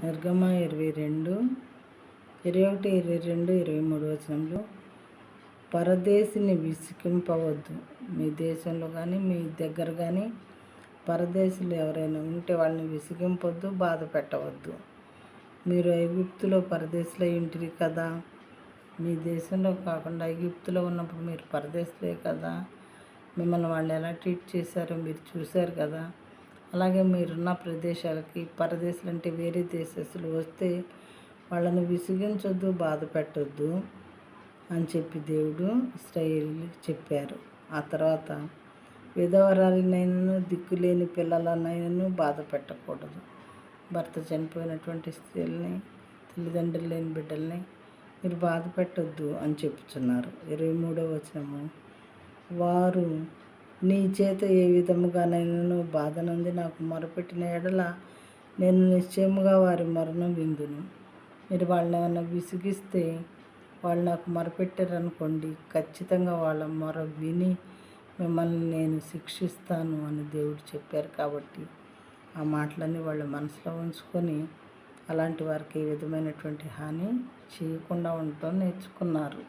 నిర్గమ 22, 21, 22, 23 వచనంలో, పరదేశిని విసిగింపవద్దు. మీ దేశంలో కానీ మీ దగ్గర కానీ పరదేశులు ఎవరైనా ఉంటే వాళ్ళని విసిగింపొద్దు, బాధ పెట్టవద్దు. మీరు ఐగుప్తులో పరదేశులై ఉంటిరి కదా. మీ దేశంలో కాకుండా ఐగుప్తులో ఉన్నప్పుడు మీరు పరదేశులే కదా. మిమ్మల్ని వాళ్ళు ఎలా ట్రీట్ చేశారో మీరు చూశారు కదా. అలాగే మీరున్న ప్రదేశాలకి పరదేశులు అంటే వేరే దేశస్తులు వస్తే వాళ్ళని విసిగించొద్దు, బాధ పెట్టొద్దు అని చెప్పి దేవుడు ఇశ్రాయేలుకి చెప్పారు. ఆ తర్వాత విధవరాలినైనను దిక్కులేని పిల్లలనైనను బాధ పెట్టకూడదు. భర్త చనిపోయినటువంటి స్త్రీలని, తల్లిదండ్రులు లేని బిడ్డల్ని మీరు బాధ పెట్టొద్దు అని చెప్తున్నారు. 23వ వచనము, వారు నీ చేత ఏ విధముగానైనా బాధనంది నాకు మొరపెట్టిన ఎడల నేను నిశ్చయముగా వారి మొరను విందును. మీరు వాళ్ళని ఏమైనా విసిగిస్తే వాళ్ళు నాకు మొరపెట్టారనుకోండి, ఖచ్చితంగా వాళ్ళ మొర విని మిమ్మల్ని నేను శిక్షిస్తాను అని దేవుడు చెప్పారు. కాబట్టి ఆ మాటలన్నీ వాళ్ళ మనసులో ఉంచుకొని అలాంటి వారికి ఏ విధమైనటువంటి హాని చేయకుండా ఉండటం నేర్చుకున్నారు.